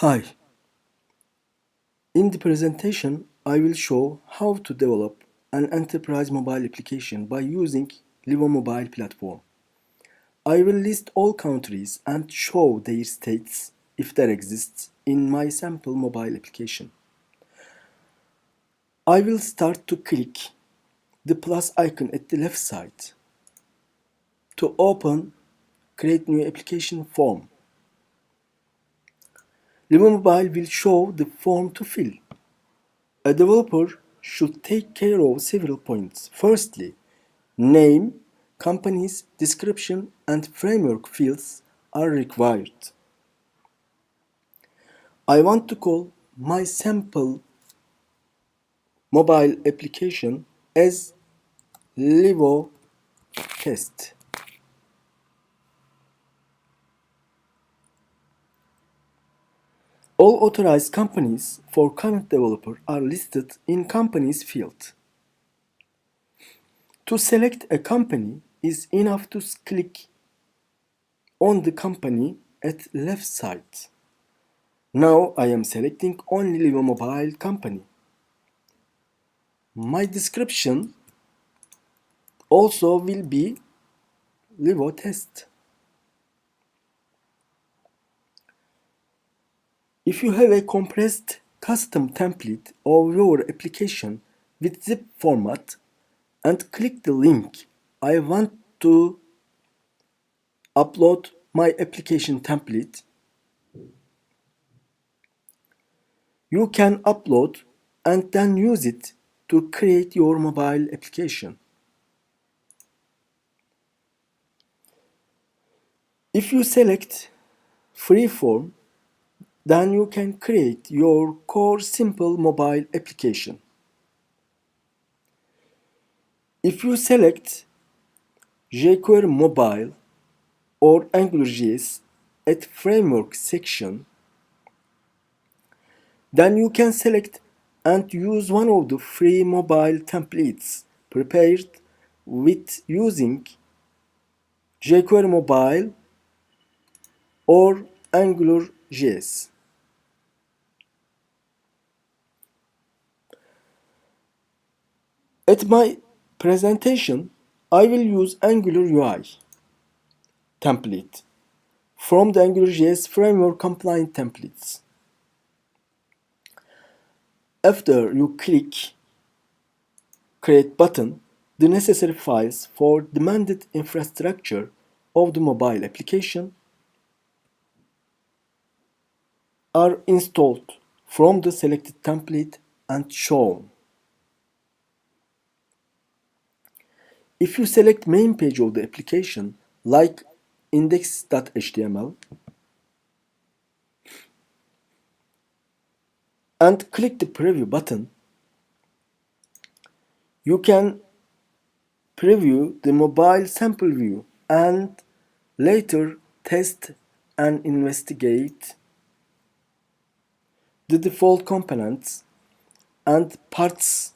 Hi, in the presentation I will show how to develop an enterprise mobile application by using Livo Mobile platform. I will list all countries and show their states if there exists in my sample mobile application. I will start to click the plus icon at the left side to open Create New Application form. Livo Mobile will show the form to fill. A developer should take care of several points. Firstly, name, company's description, and framework fields are required. I want to call my sample mobile application as Livo Test. All authorized companies for current developer are listed in companies field. To select a company is enough to click on the company at left side. Now I am selecting only Livo Mobile company. My description also will be Livo test. If you have a compressed custom template of your application with zip format and click the link, I want to upload my application template. You can upload and then use it to create your mobile application. If you select Freeform, then you can create your core simple mobile application. If you select jQuery Mobile or AngularJS at Framework section, then you can select and use one of the free mobile templates prepared with using jQuery Mobile or AngularJS. At my presentation, I will use Angular UI template from the AngularJS framework compliant templates. After you click Create button, the necessary files for demanded infrastructure of the mobile application are installed from the selected template and shown. If you select main page of the application, like index.html, and click the preview button, you can preview the mobile sample view and later test and investigate the default components and parts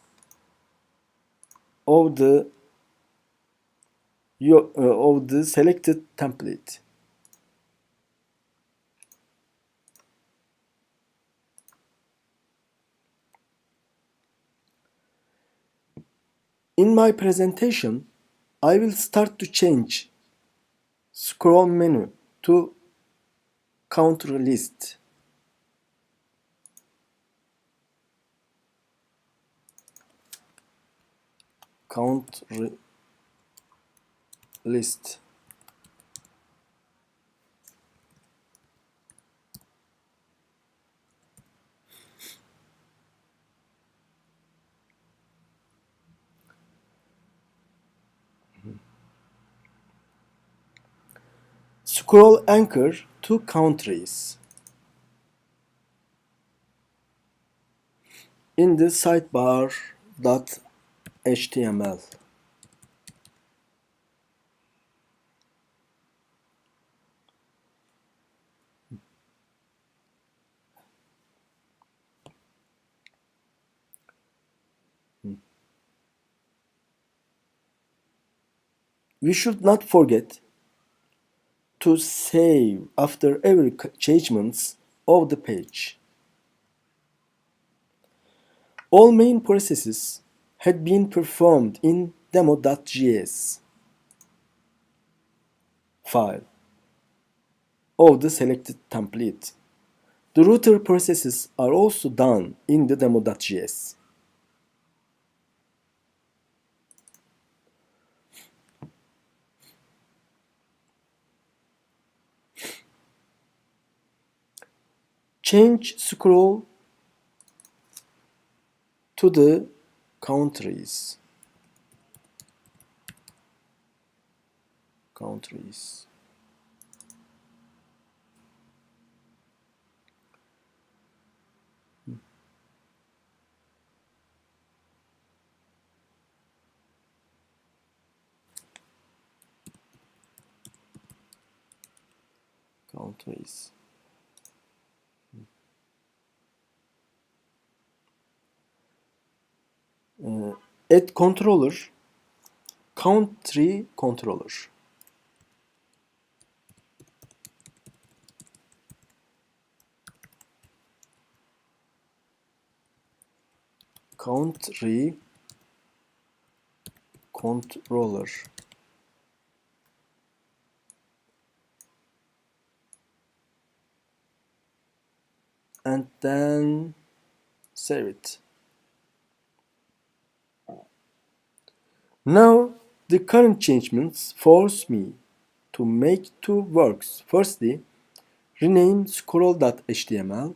of the selected template. In my presentation, I will start to change scroll menu to country list. Country list. Scroll anchor to countries. In the sidebar .html. We should not forget to save after every changements of the page. All main processes had been performed in demo.js file of the selected template. The router processes are also done in the demo.js. Change scroll to the countries. Countries. Add controller, country controller. Country controller. And then save it. Now the current changements force me to make two works. Firstly, rename scroll.html